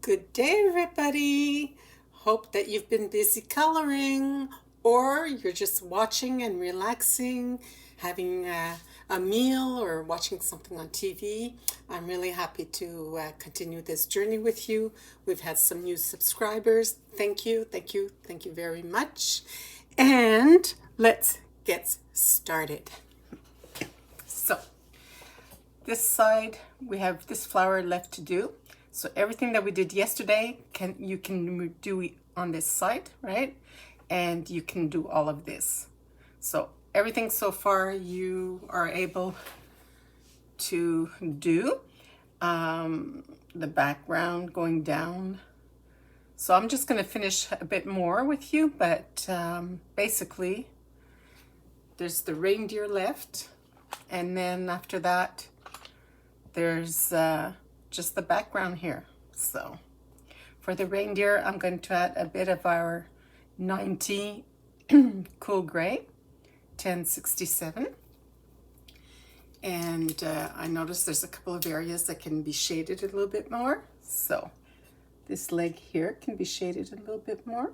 Good day, everybody. Hope that you've been busy coloring or you're just watching and relaxing, having a meal or watching something on TV. I'm really happy to continue this journey with you. We've had some new subscribers. Thank you, thank you, thank you very much. And let's get started. So, this side, we have this flower left to do. So everything that we did yesterday, you can do on this side, right? And you can do all of this. So everything so far you are able to do. The background going down. So I'm just going to finish a bit more with you, but basically there's the reindeer left. And then after that, there's just the background here. So for the reindeer, I'm going to add a bit of our 90 Cool Gray 1067. And I noticed there's a couple of areas that can be shaded a little bit more. So this leg here can be shaded a little bit more.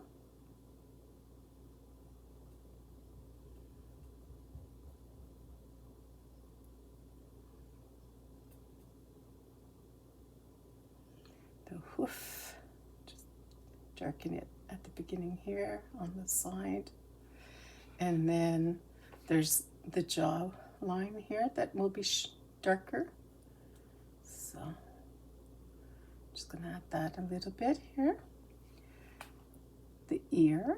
The hoof, just darken it at the beginning here on the side. And then there's the jaw line here that will be darker. So just going to add that a little bit here. The ear.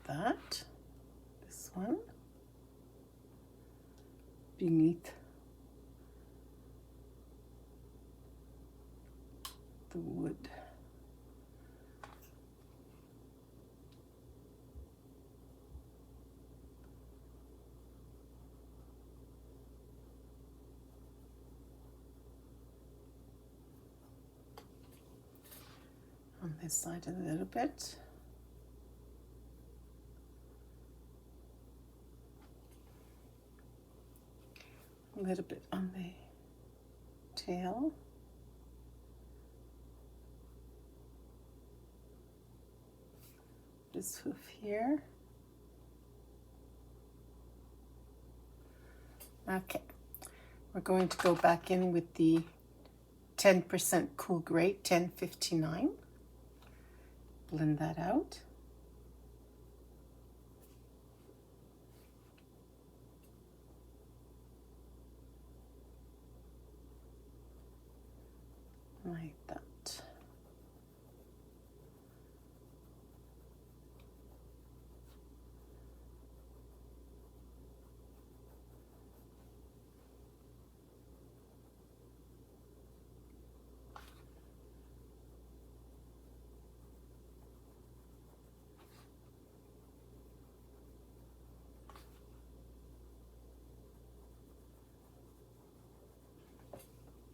That. This one. Beneath the wood. On this side a little bit. A little bit on the tail. This hoof here. Okay, we're going to go back in with the 10% Cool Gray 1059. Blend that out. Like that.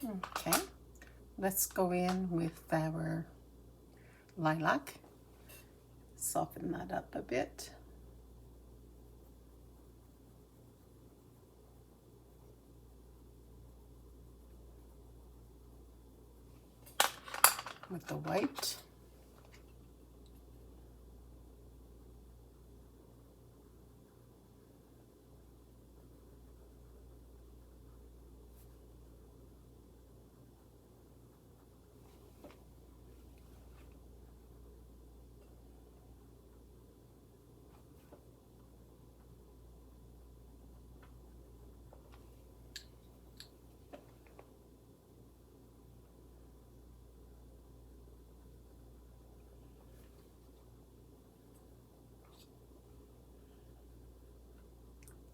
Okay, let's go in with our lilac. Soften that up a bit. With the white.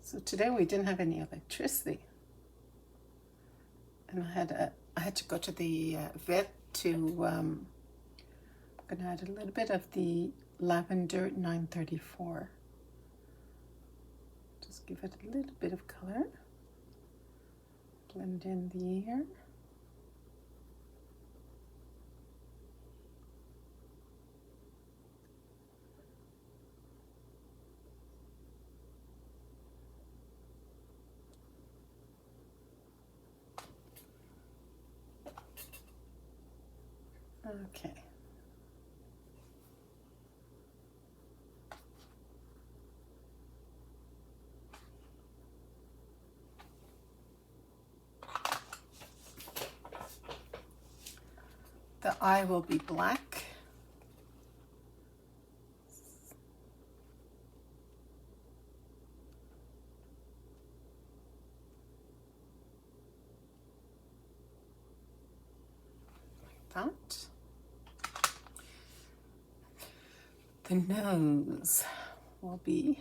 So today we didn't have any electricity, and I had to go to the vet to. I'm gonna add a little bit of the Lavender 934. Just give it a little bit of color. Blend in the ear. Okay. The eye will be black. Like that. The nose will be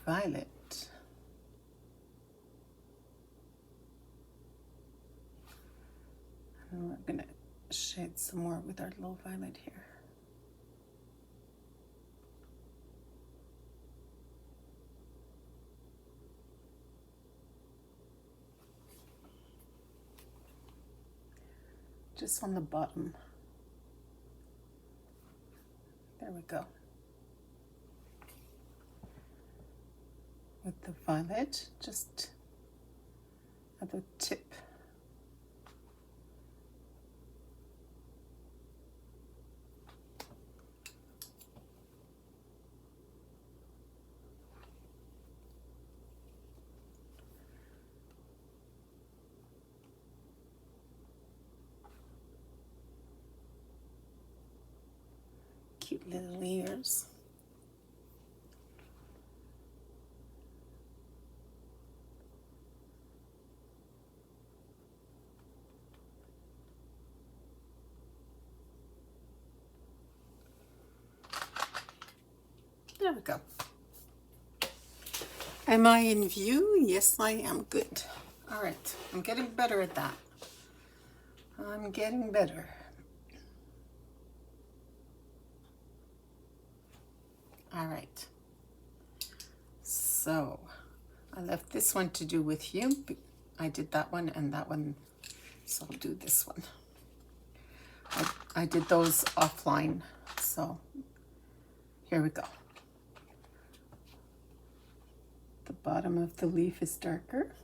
violet. And we're going to shade some more with our low violet here. Just on the bottom. There we go. With the violet, just at the tip. Cute little ears. There we go. Am I in view? Yes, I am. Good. All right. I'm getting better at that. I'm getting better. All right. So I left this one to do with you. I did that one and that one, so I'll do this one. I did those offline, so here we go. The bottom of the leaf is darker,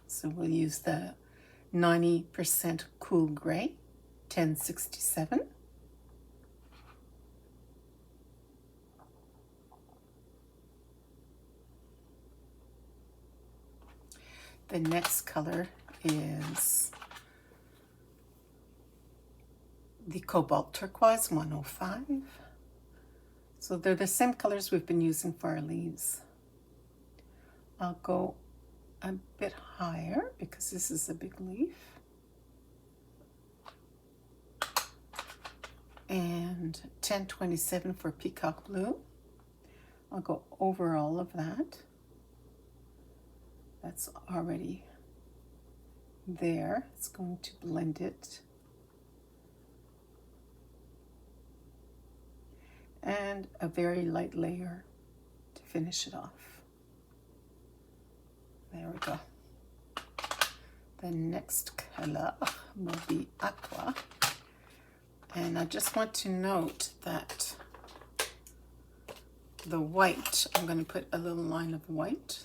so we'll use the 90% Cool Gray, 1067. The next color is the Cobalt Turquoise 105. So they're the same colors we've been using for our leaves. I'll go a bit higher because this is a big leaf. And 1027 for Peacock Blue. I'll go over all of that. That's already there. It's going to blend it. And a very light layer to finish it off. There we go. The next color will be Aqua. And I just want to note that the white, I'm going to put a little line of white.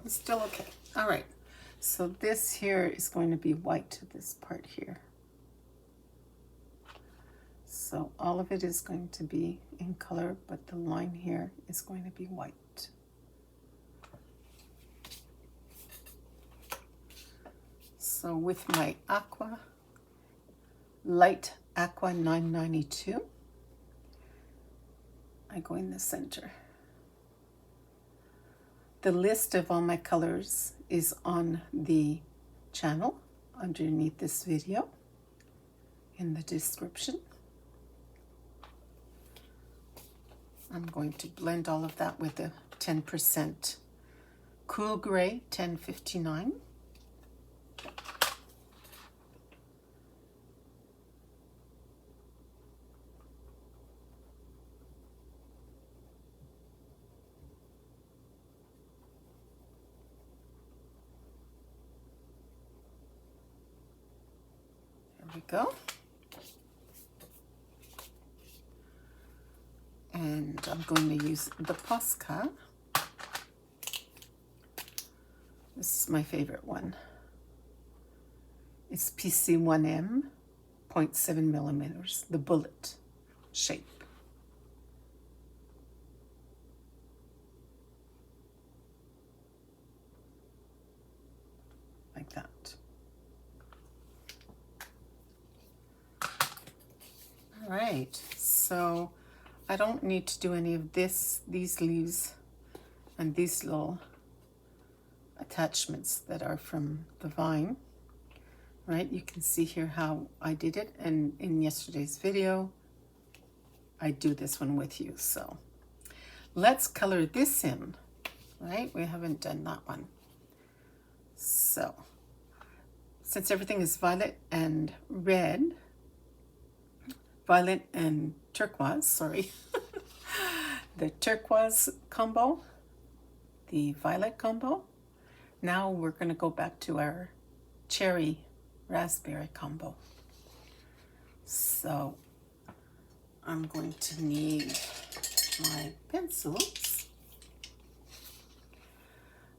It's still okay. All right. So this here is going to be white, this part here. So all of it is going to be in color, but the line here is going to be white. So with my Aqua, light Aqua 992, I go in the center. The list of all my colors is on the channel underneath this video in the description. I'm going to blend all of that with a 10% Cool Gray 1059. There we go. And I'm going to use the Posca. This is my favorite one. It's PC1M, 0.7 millimeters, the bullet shape. Like that. All right, so I don't need to do any of these leaves and these little attachments that are from the vine, right? You can see here how I did it, and in yesterday's video I do this one with you. So let's color this in, right? We haven't done that one. So since everything is violet and red, violet and turquoise, sorry, the turquoise combo, the violet combo. Now we're going to go back to our cherry raspberry combo. So I'm going to need my pencils.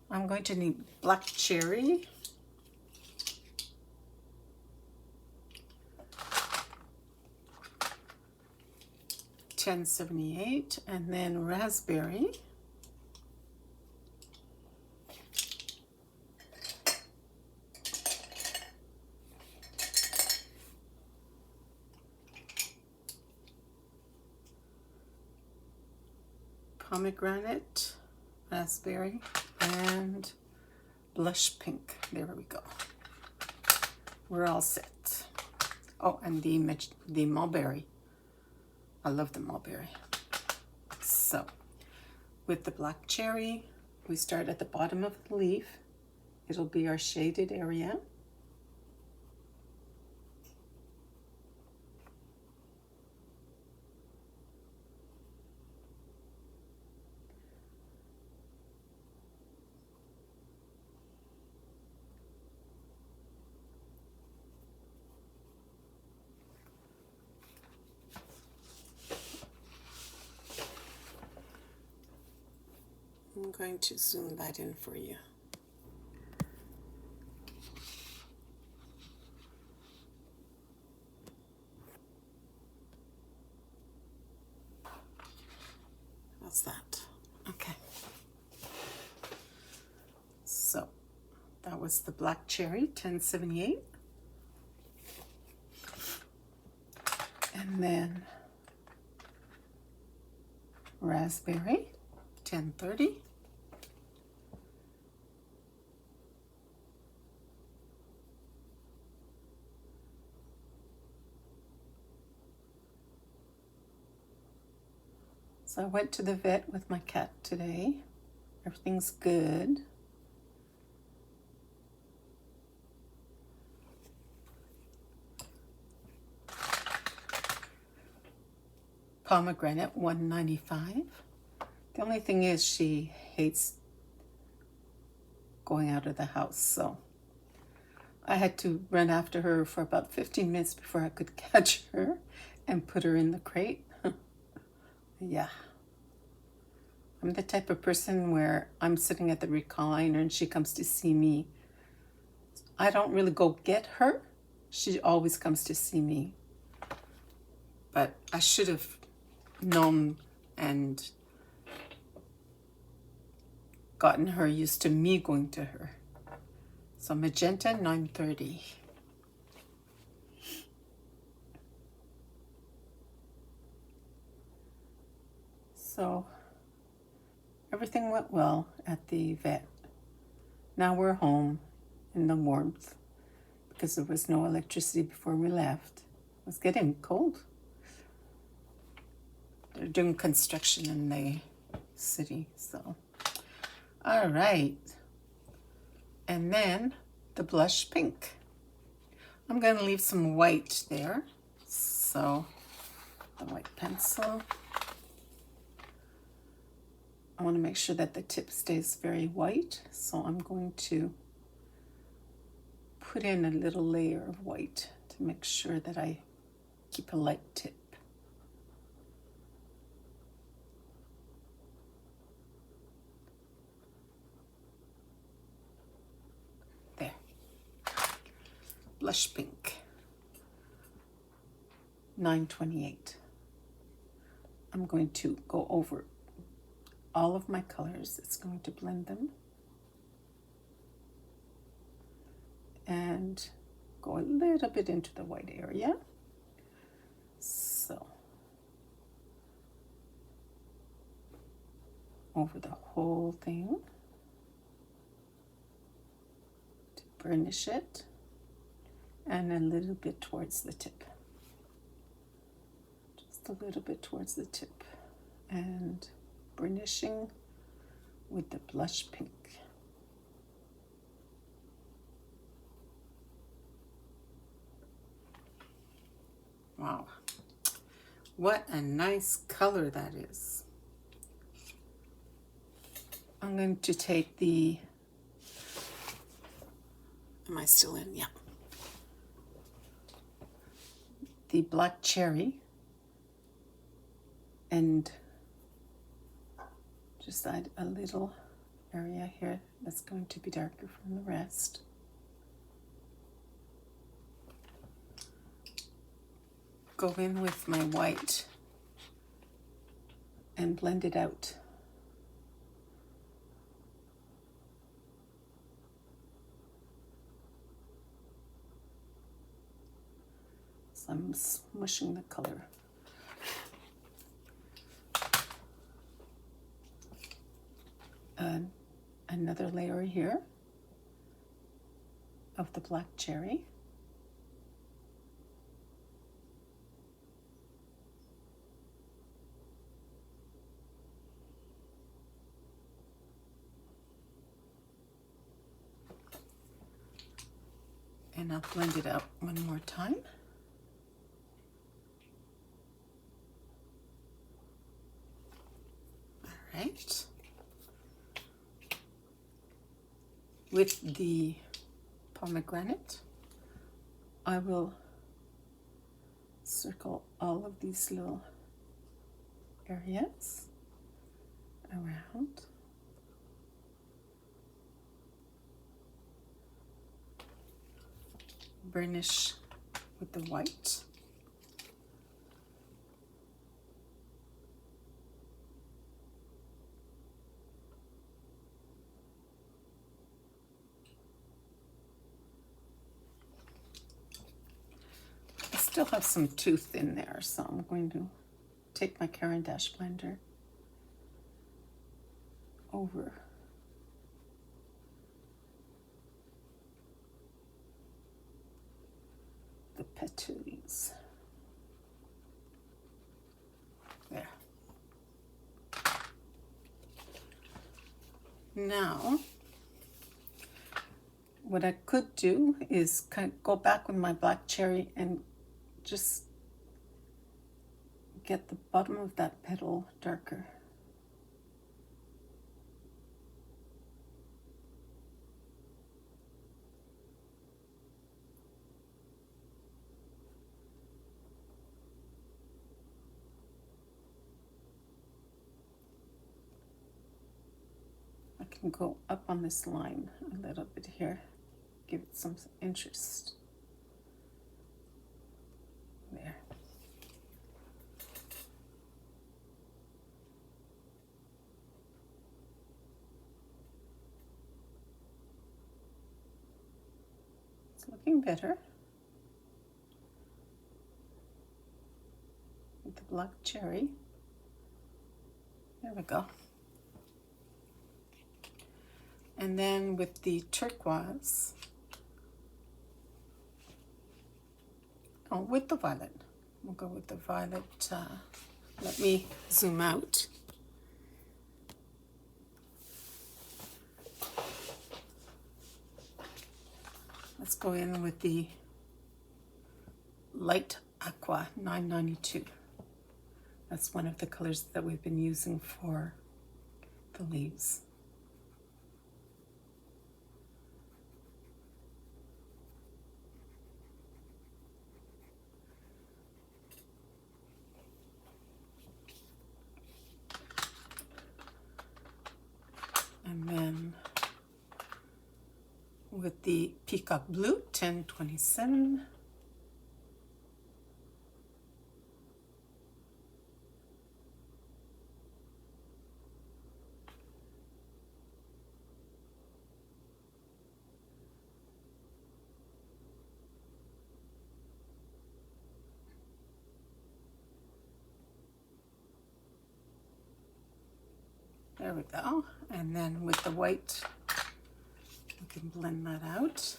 I'm going to need black cherry, .1078, and then raspberry, pomegranate, raspberry, and blush pink. There we go. We're all set. Oh, and the mulberry. I love the mulberry. So with the black cherry, we start at the bottom of the leaf. It'll be our shaded area. I'm going to zoom that in for you. How's that? Okay. So that was the black cherry, 1078. And then raspberry, 1030. So I went to the vet with my cat today. Everything's good. Pomegranate, 195. The only thing is she hates going out of the house, so I had to run after her for about 15 minutes before I could catch her and put her in the crate. Yeah. I'm the type of person where I'm sitting at the recliner and she comes to see me. I don't really go get her. She always comes to see me. But I should have known and gotten her used to me going to her. So magenta, 930. So everything went well at the vet. Now we're home in the warmth because there was no electricity before we left. It was getting cold. They're doing construction in the city, so. All right. And then the blush pink. I'm going to leave some white there. So the white pencil. I want to make sure that the tip stays very white, so I'm going to put in a little layer of white to make sure that I keep a light tip. blush pink, 928. I'm going to go over all of my colors. It's going to blend them and go a little bit into the white area. So over the whole thing to burnish it, and a little bit towards the tip. Just a little bit towards the tip, and burnishing with the blush pink. Wow, what a nice color that is. I'm going to take the, am I still in? Yeah. The black cherry and just add a little area here that's going to be darker from the rest. Go in with my white and blend it out. So I'm smushing the color. Another layer here of the black cherry. And I'll blend it out one more time. All right. With the pomegranate, I will circle all of these little areas around. Burnish with the white. I still have some tooth in there, so I'm going to take my Caran d'Ache blender over the petals. There. Now, what I could do is kind of go back with my black cherry and just get the bottom of that petal darker. I can go up on this line a little bit here, give it some interest. There. It's looking better with the black cherry. There we go. And then with the turquoise, oh, with the violet, we'll go with the violet. Let me zoom out. Let's go in with the light Aqua 992. That's one of the colors that we've been using for the leaves. And then with the Peacock Blue 1027. There we go. And then with the white, we can blend that out.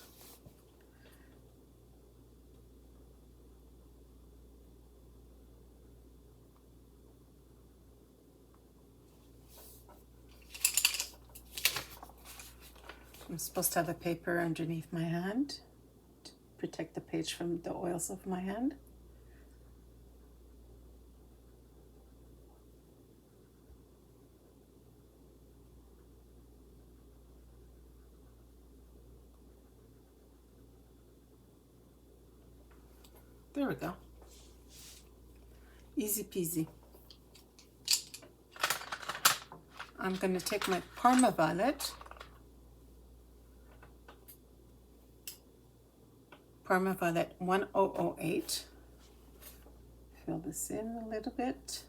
I'm supposed to have a paper underneath my hand to protect the page from the oils of my hand. There we go. Easy peasy. I'm going to take my Parma Violet, Parma Violet 1008, fill this in a little bit.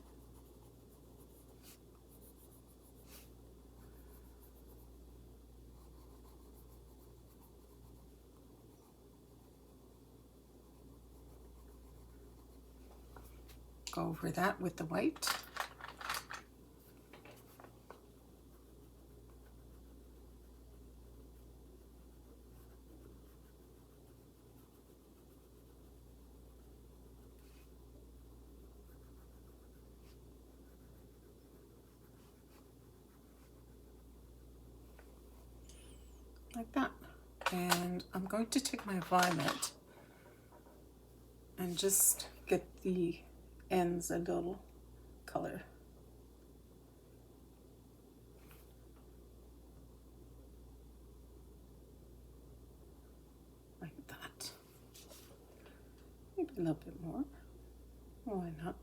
Go over that with the white. Like that. And I'm going to take my violet and just get the ends a little color. Like that. Maybe a little bit more. Why not?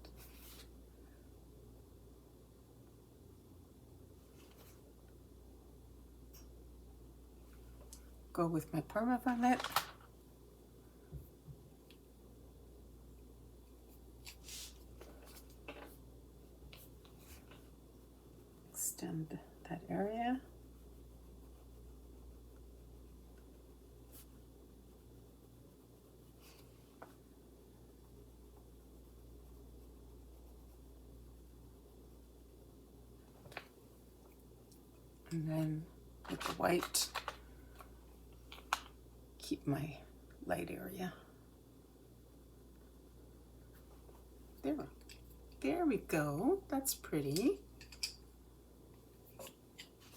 Go with my Parma Violet. Extend that area. And then with the white, keep my light area. There we go. That's pretty.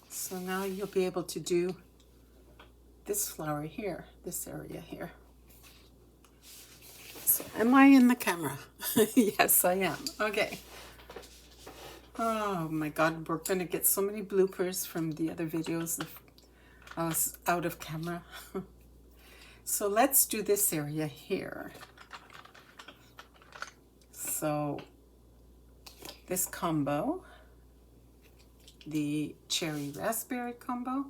So now you'll be able to do this flower here, this area here. So am I in the camera? Yes, I am. Okay. Oh my God, we're gonna get so many bloopers from the other videos. I was out of camera. So let's do this area here. So this combo, the cherry raspberry combo.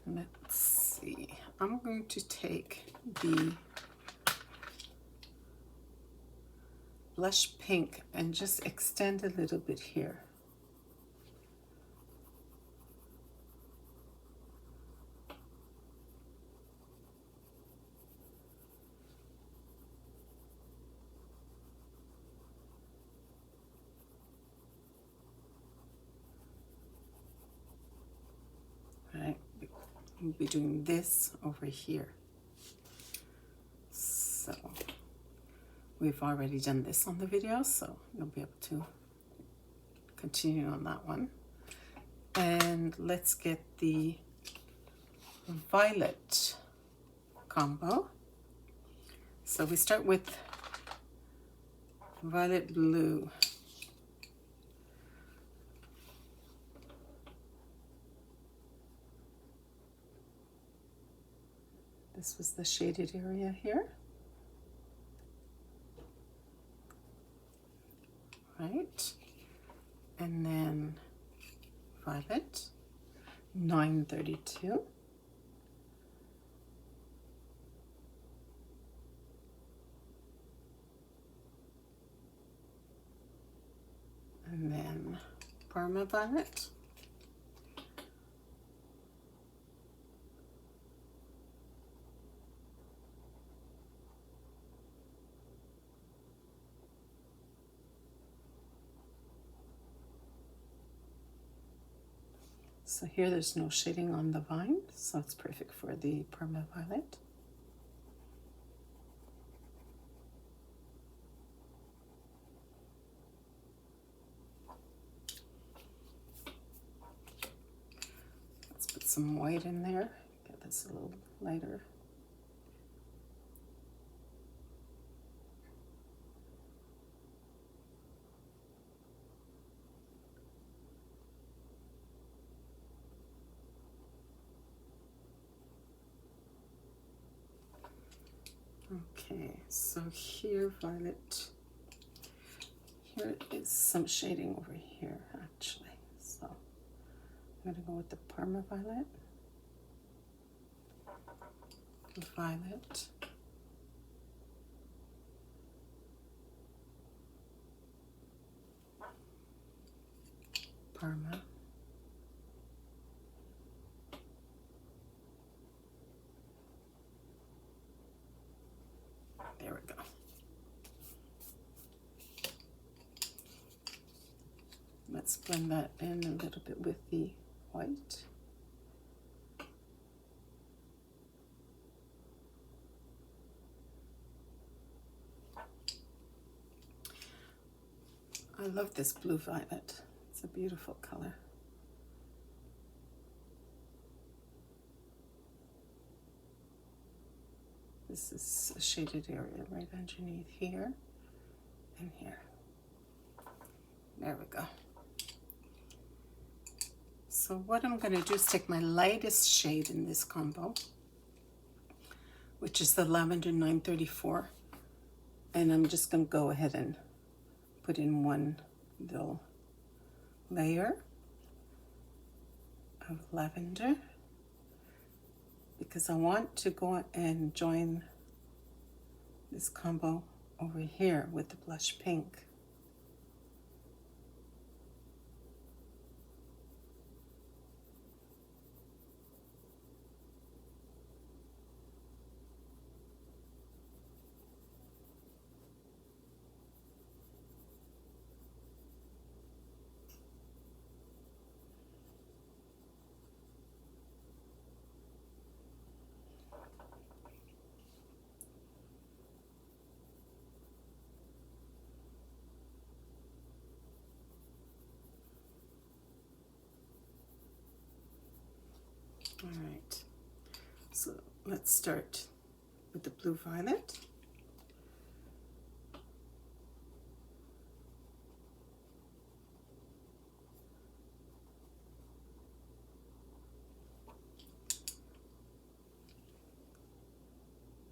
Let's see, I'm going to take the blush pink and just extend a little bit here. Right, we'll be doing this over here. So we've already done this on the video, so you'll be able to continue on that one. And let's get the violet combo. So we start with violet blue. This was the shaded area here. Right, and then violet, 932. And then Parma violet. So here there's no shading on the vine, so it's perfect for the Parma violet. Let's put some white in there, get this a little lighter. Okay, so here, violet, here is some shading over here, actually. So I'm going to go with the Parma violet, violet, Parma, there we go. Let's blend that in a little bit with the white. I love this blue violet. It's a beautiful color. This is a shaded area right underneath here and here. There we go. So what I'm going to do is take my lightest shade in this combo, which is the Lavender 934, and I'm just going to go ahead and put in one little layer of lavender, because I want to go and join this combo over here with the blush pink. All right, so let's start with the blue violet.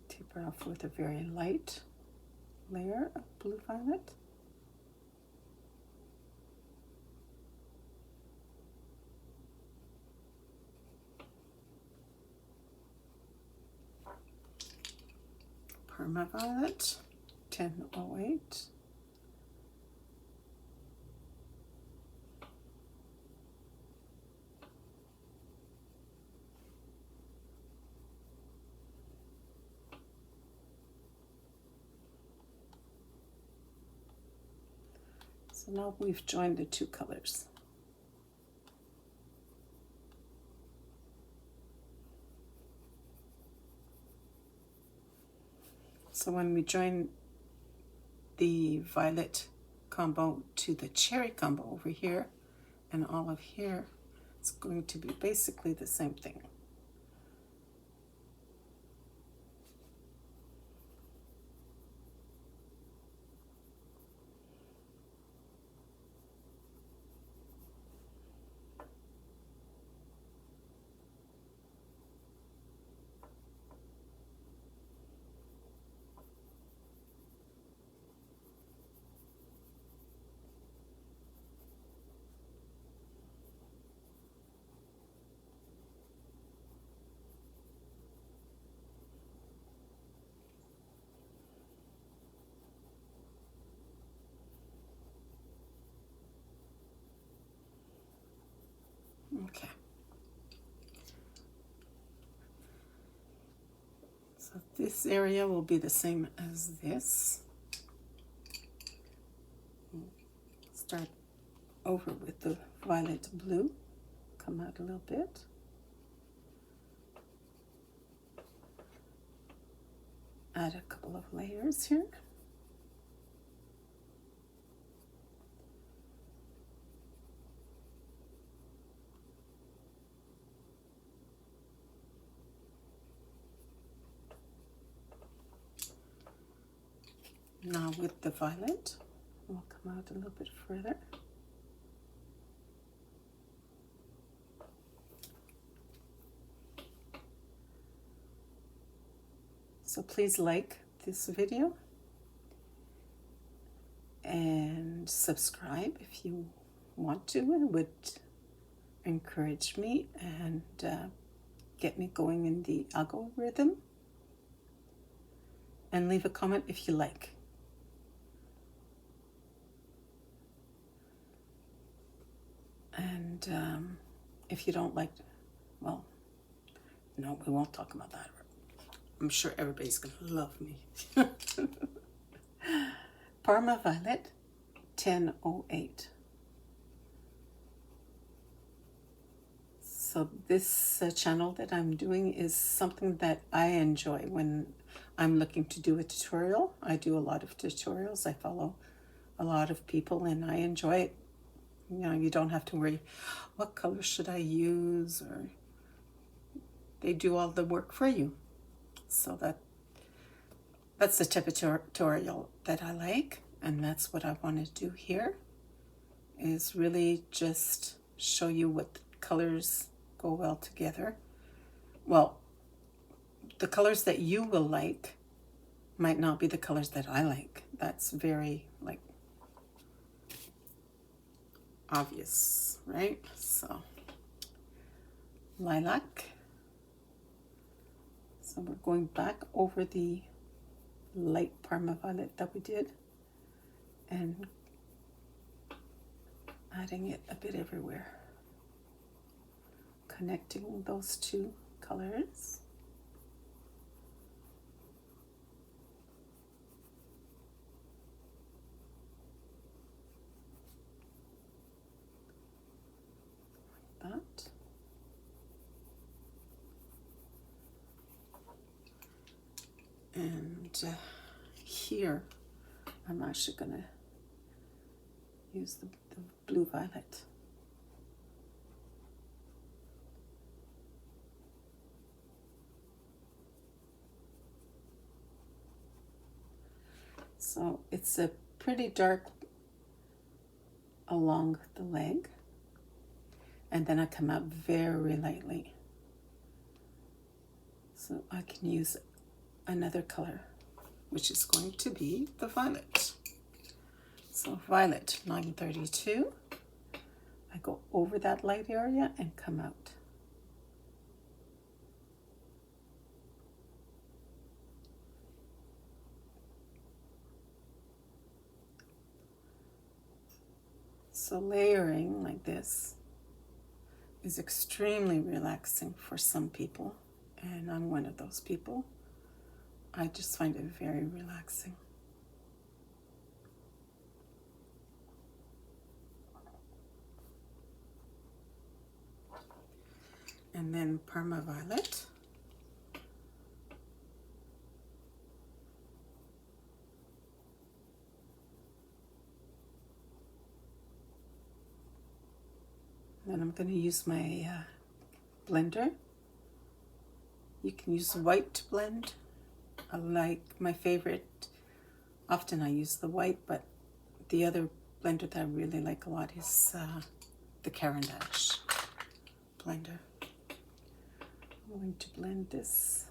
Taper off with a very light layer of blue violet. Parma violet, 1008. So now we've joined the two colors. So when we join the violet combo to the cherry combo over here and olive here, it's going to be basically the same thing. So this area will be the same as this. Start over with the violet blue, come out a little bit. Add a couple of layers here. Now with the violet, we'll come out a little bit further. So please like this video and subscribe if you want to. It would encourage me and get me going in the algorithm. And leave a comment if you like. And if you don't like, well, no, we won't talk about that. I'm sure everybody's going to love me. Parma Violet 1008. So this channel that I'm doing is something that I enjoy when I'm looking to do a tutorial. I do a lot of tutorials. I follow a lot of people and I enjoy it. You know, you don't have to worry, what color should I use? Or they do all the work for you. So that's the type of tutorial that I like, and that's what I want to do here, is really just show you what colors go well together. Well, the colors that you will like might not be the colors that I like. That's very, like, obvious, right? So, Lilac. So we're going back over the light Parma Violet that we did and adding it a bit everywhere. Connecting those two colors. Like that. And here, I'm actually going to use the blue violet. So it's a pretty dark along the leg, and then I come out very lightly. So I can use another color, which is going to be the violet. So violet 932, I go over that light area and come out. So layering like this is extremely relaxing for some people, and I'm one of those people. I just find it very relaxing. And then Parma Violet. Then I'm going to use my blender. You can use white to blend. I like my favorite. Often I use the white, but the other blender that I really like a lot is the Caran d'Ache blender. I'm going to blend this.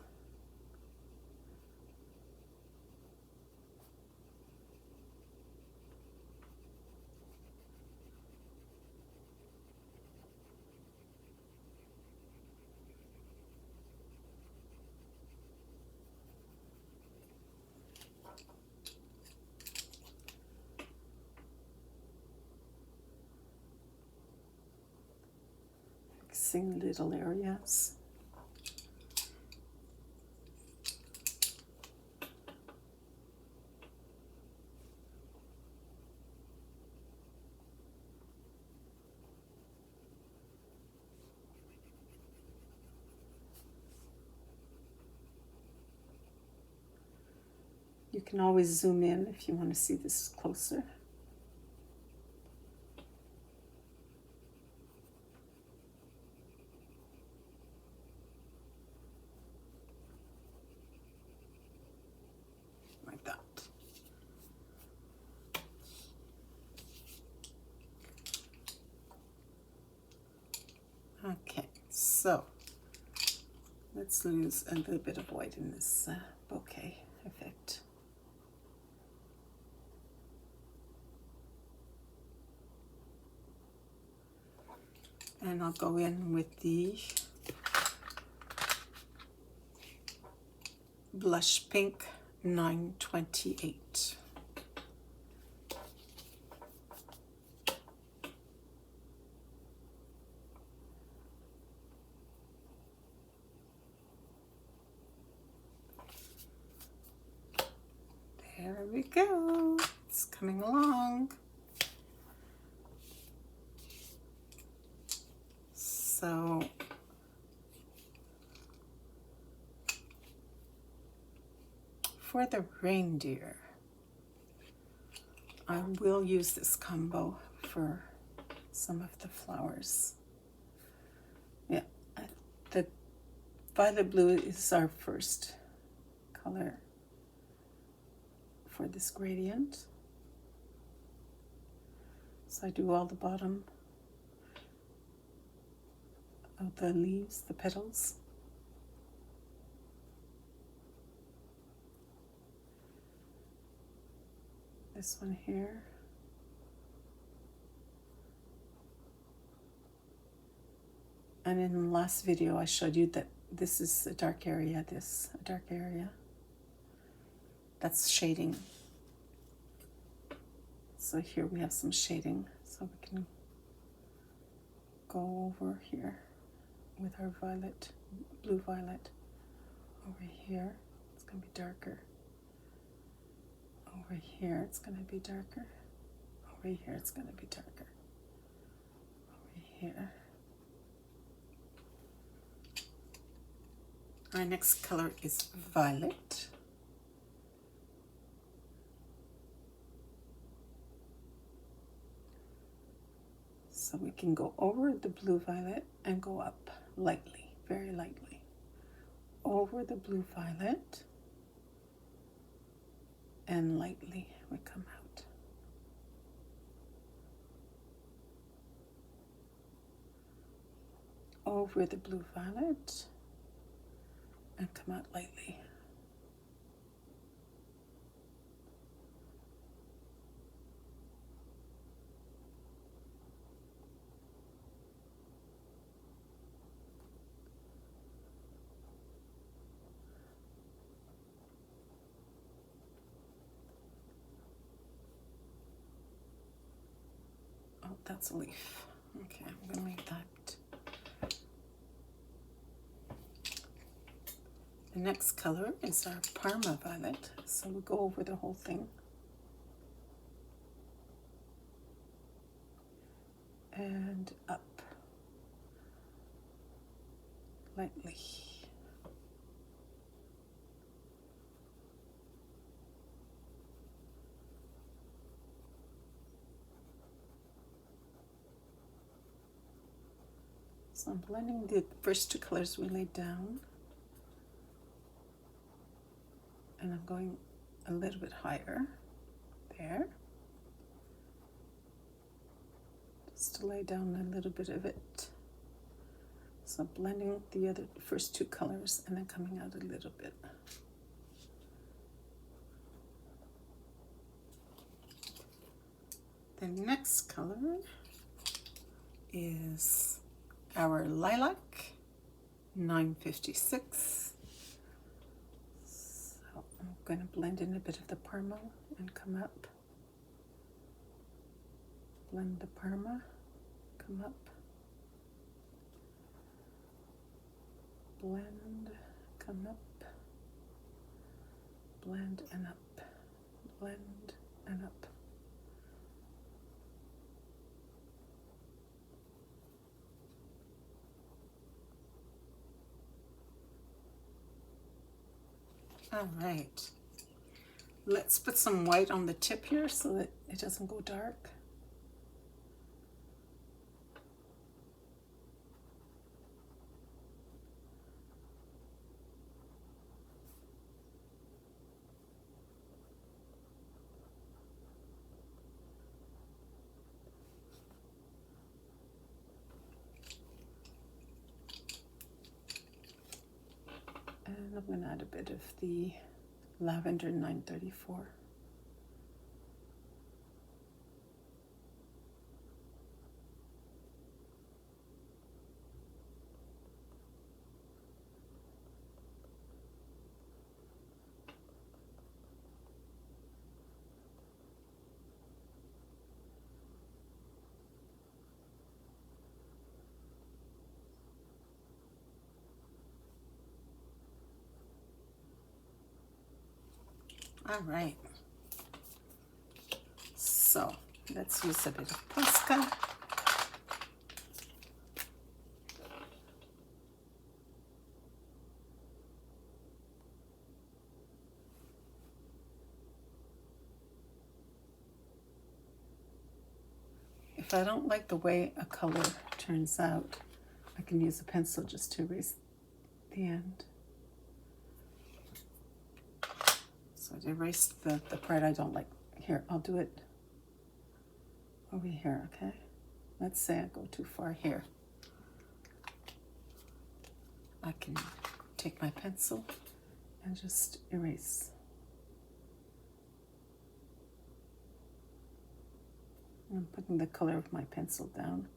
Fixing little areas. You can always zoom in if you want to see this closer. Like that. Okay, so let's lose a little bit of white in this bouquet effect. And I'll go in with the Blush Pink 928. There we go. It's coming along. So for the reindeer, I will use this combo for some of the flowers. Yeah, the violet blue is our first color for this gradient. So I do all the bottom of the leaves, the petals. This one here. And in the last video I showed you that this is a dark area, a dark area. That's shading. So here we have some shading, so we can go over here with our violet, blue violet. Over here, it's going to be darker. Over here, it's going to be darker. Over here, it's going to be darker. Over here. Our next color is violet. So we can go over the blue violet and go up lightly, very lightly. Over the blue violet and lightly we come out. Over the blue violet and come out lightly. Oh, that's a leaf. Okay, I'm gonna leave that. The next color is our Parma violet, so we'll go over the whole thing. And up, lightly. So I'm blending the first two colors we laid down. And I'm going a little bit higher there, just to lay down a little bit of it. So blending the first two colors and then coming out a little bit. The next color is our Lilac 956. I'm going to blend in a bit of the Parma and come up. Blend the Parma, come up. Blend, come up. Blend and up. Blend and up. All right. Let's put some white on the tip here so that it doesn't go dark. And I'm going to add a bit of the Lavender 934. All right, so let's use a bit of Posca. If I don't like the way a color turns out, I can use a pencil just to erase the end. So I erased the part I don't like. Here, I'll do it over here, okay? Let's say I go too far here. I can take my pencil and just erase. I'm putting the color of my pencil down.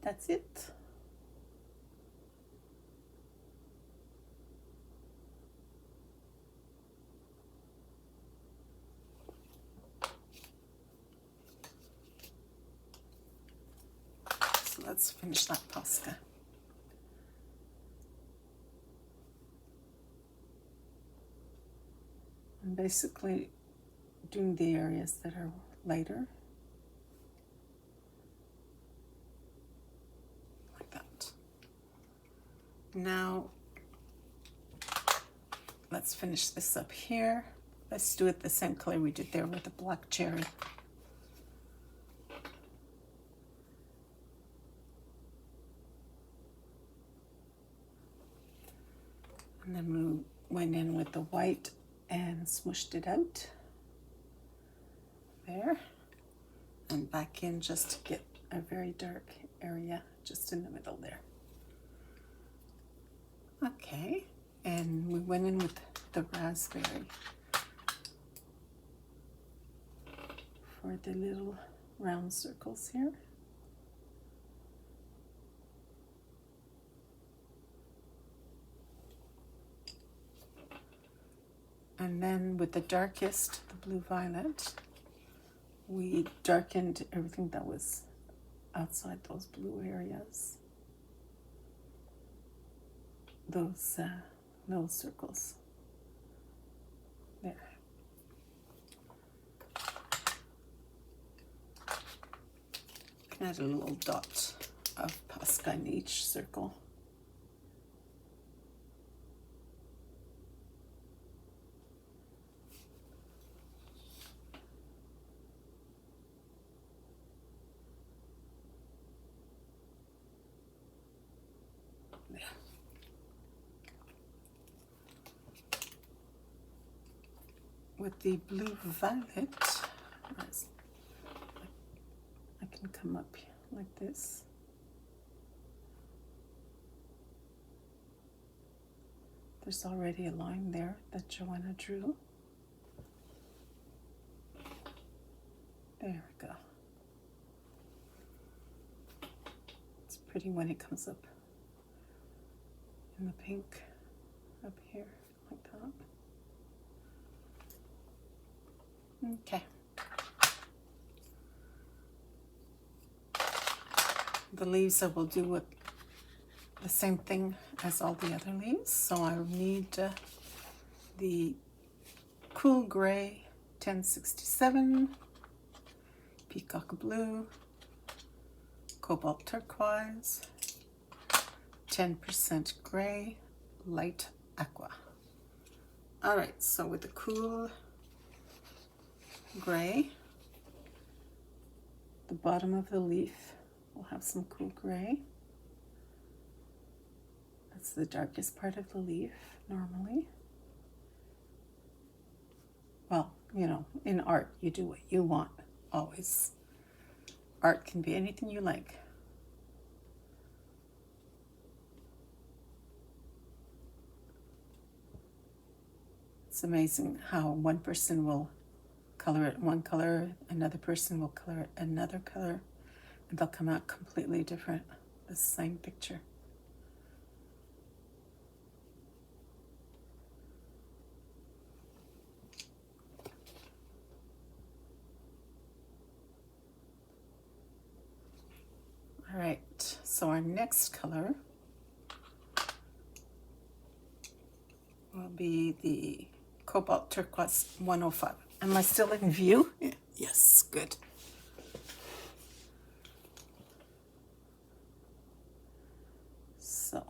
That's it. So let's finish that Posca. I'm basically doing the areas that are lighter. Now, let's finish this up here. Let's do it the same color we did there with the black cherry. And then we went in with the white and smushed it out. There. And back in just to get a very dark area just in the middle there. Okay, and we went in with the raspberry for the little round circles here. And then with the darkest, the blue violet, we darkened everything that was outside those blue areas. Those little circles there. You can add a little dot of Posca in each circle. With the blue violet, I can come up like this. There's already a line there that Johanna drew. There we go. It's pretty when it comes up in the pink up here like that. Okay. The leaves I will do with the same thing as all the other leaves. So I need the Cool Gray 1067, Peacock Blue, Cobalt Turquoise, 10% Gray, Light Aqua. All right, so with the cool gray, the bottom of the leaf will have some cool gray. That's the darkest part of the leaf normally. Well, you know, in art, you do what you want, always. Art can be anything you like. It's amazing how one person will color it one color, another person will color it another color, and they'll come out completely different, the same picture. All right, so our next color will be the Cobalt Turquoise 105. Am I still in view? Yeah. Yes, good. So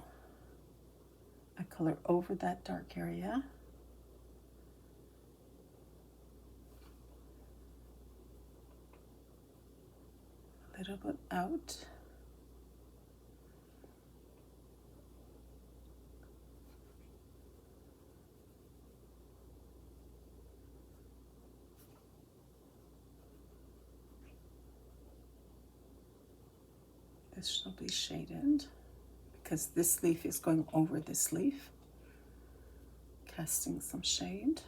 I color over that dark area. A little bit out. This shall be shaded because this leaf is going over this leaf, casting some shade.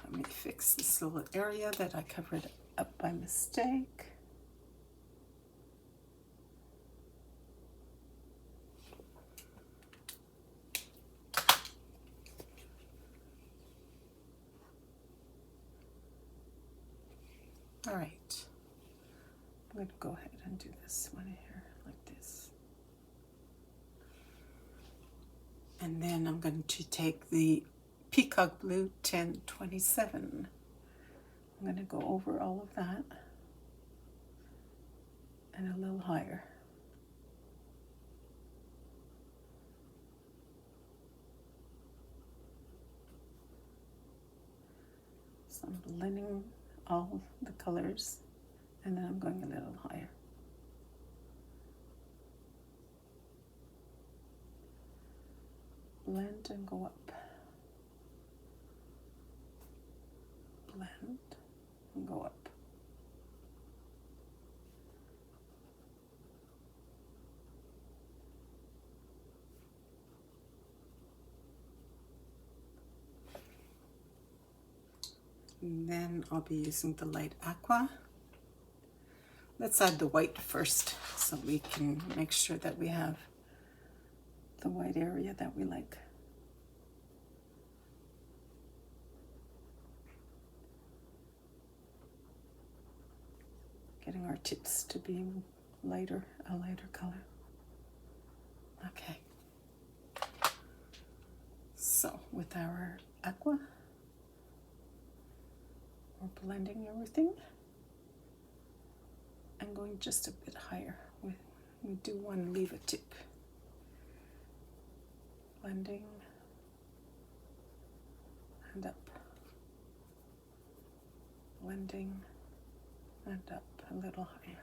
Let me fix this little area that I covered up by mistake. All right, I'm going to go ahead and do this one here like this. And then I'm going to take the Peacock Blue 1027. I'm going to go over all of that and a little higher. So I'm blending all the colors, and then I'm going a little higher. Blend and go up. Blend and go up. And then I'll be using the light aqua. Let's add the white first so we can make sure that we have the white area that we like. Getting our tips to be lighter, a lighter color. Okay. So with our aqua, we're blending everything and going just a bit higher. We do want to leave a tip. Blending and up. Blending and up a little higher.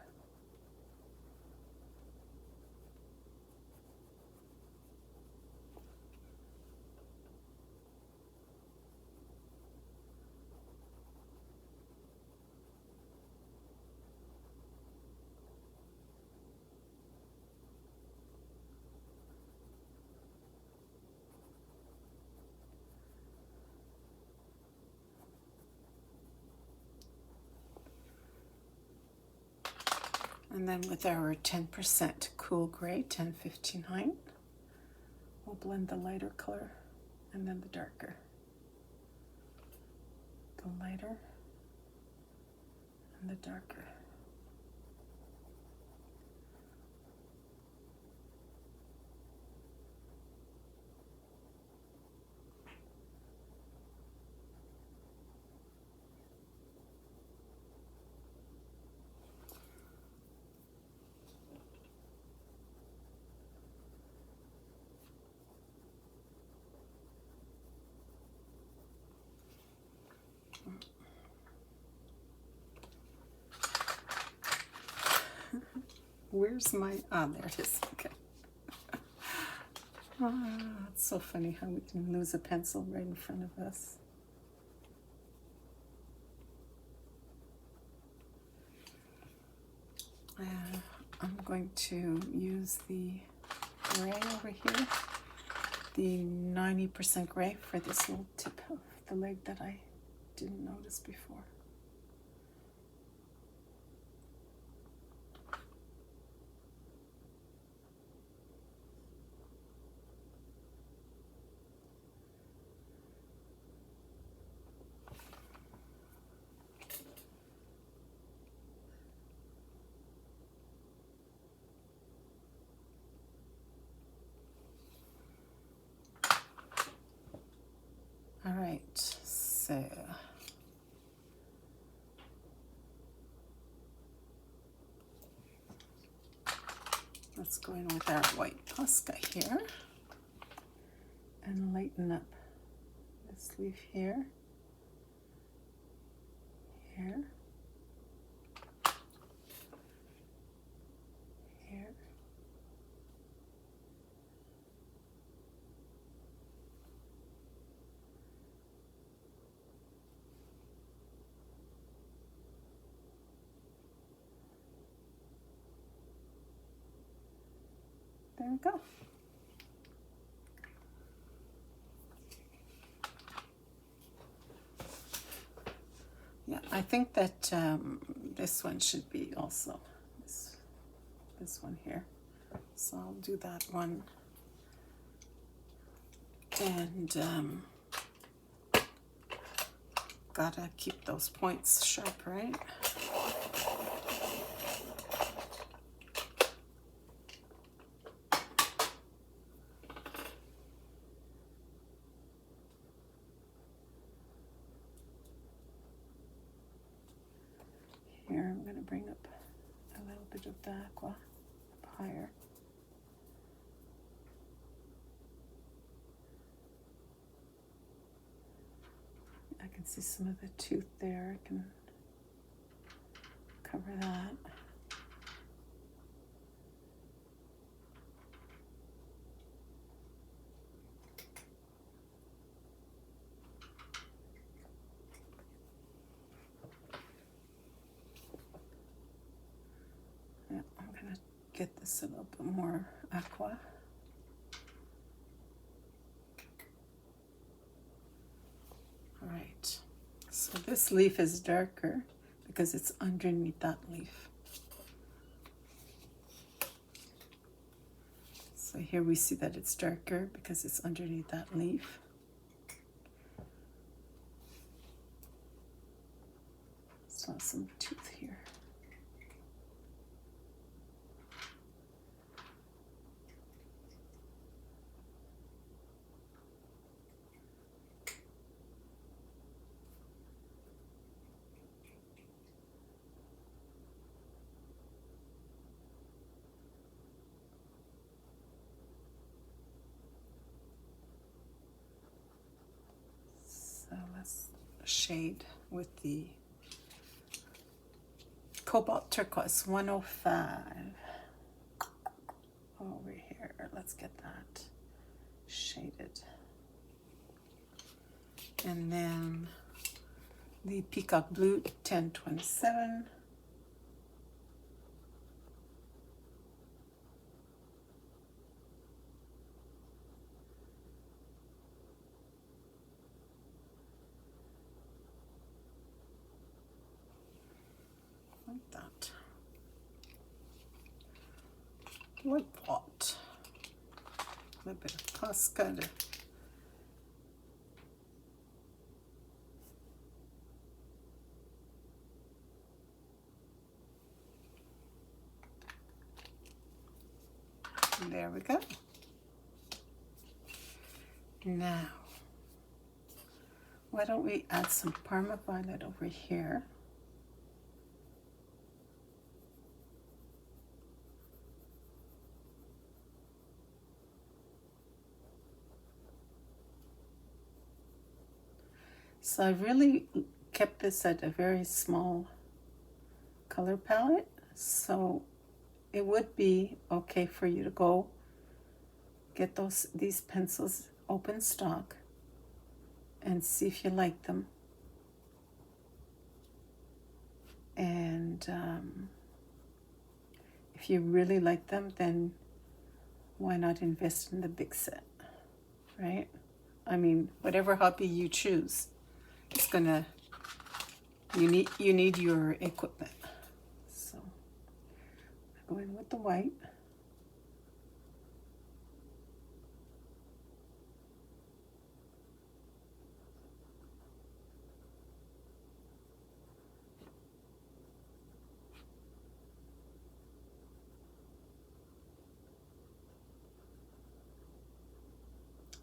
And then with our 10% cool gray, 1059, we'll blend the lighter color and then the darker. The lighter and the darker. Where's my, there it is, okay. It's so funny how we can lose a pencil right in front of us. I'm going to use the gray over here, the 90% gray for this little tip of the leg that I didn't notice before. All right, so let's go in with our white Posca here and lighten up this leaf here, here, here. There we go. Yeah, I think that this one should be also this one here. So I'll do that one. And gotta keep those points sharp, right? Here, I'm going to bring up a little bit of the Aqua up higher. I can see some of the tooth there. I can cover that. Get this a little bit more Aqua. All right, so this leaf is darker because it's underneath that leaf. So here we see that it's darker because it's underneath that leaf. Saw some tooth here. So let's shade with the Cobalt Turquoise 105 over here. Let's get that shaded. And then the Peacock Blue 1027. Like that. White pot. A little bit of Posca. There we go. Now, why don't we add some Parma violet over here? So I really kept this at a very small color palette, so it would be okay for you to go get these pencils open stock and see if you like them. And if you really like them, then why not invest in the big set, right? I mean, whatever hobby you choose, it's gonna, you need your equipment. So I go in with the white.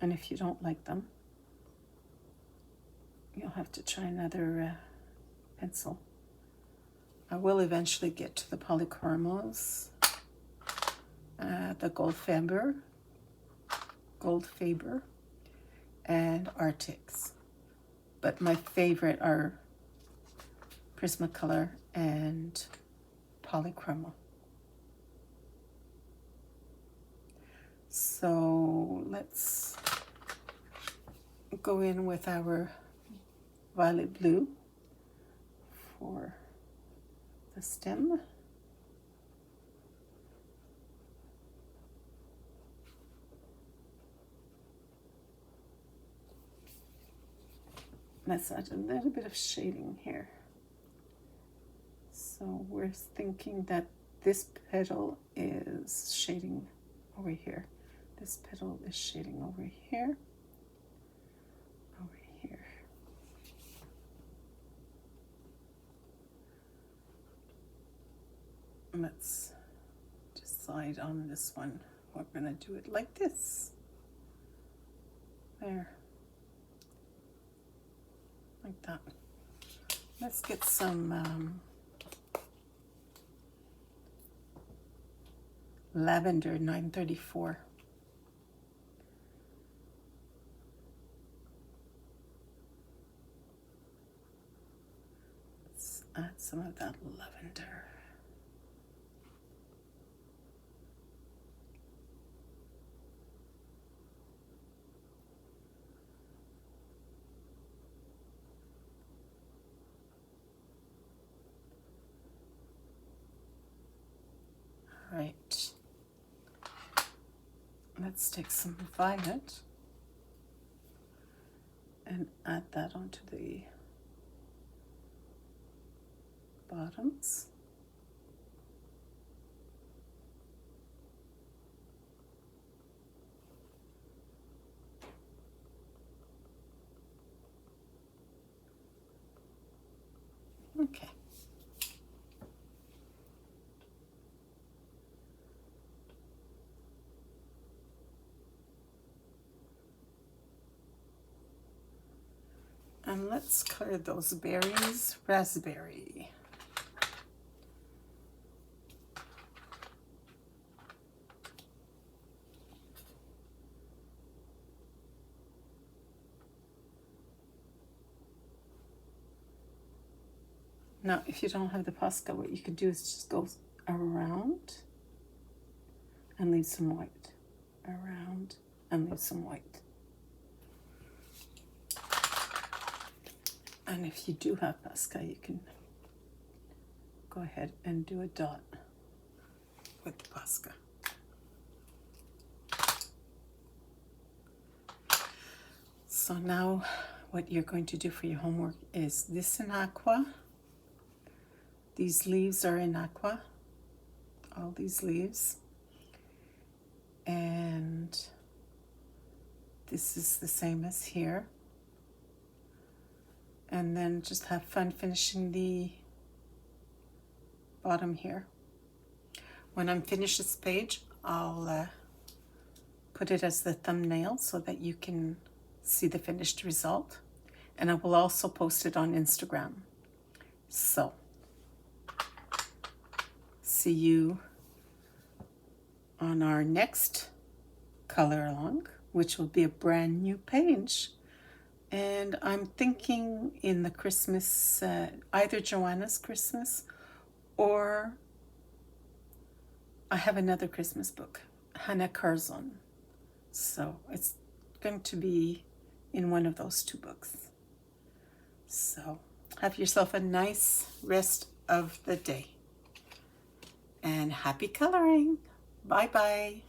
And if you don't like them, you'll have to try another pencil. I will eventually get to the Polychromos, the Gold Faber, and Arctics. But my favorite are Prismacolor and Polychromos. So let's go in with our violet blue for the stem. Let's add a little bit of shading here. So we're thinking that this petal is shading over here. This petal is shading over here. Over here. Let's decide on this one. We're going to do it like this. There. Like that. Let's get some Lavender 934. Let's add some of that lavender. Right. Let's take some violet and add that onto the bottoms. Okay. And let's color those berries raspberry. Now, if you don't have the Posca, what you could do is just go around and leave some white. Around and leave some white. And if you do have Posca, you can go ahead and do a dot with the Posca. So now what you're going to do for your homework is this in Aqua. These leaves are in Aqua, all these leaves. And this is the same as here. And then just have fun finishing the bottom here. When I'm finished this page, I'll put it as the thumbnail so that you can see the finished result. And I will also post it on Instagram. So, see you on our next color along, which will be a brand new page. And I'm thinking in the Christmas, either Johanna's Christmas or I have another Christmas book, Hannah Curzon. So it's going to be in one of those two books. So have yourself a nice rest of the day. And happy coloring. Bye-bye.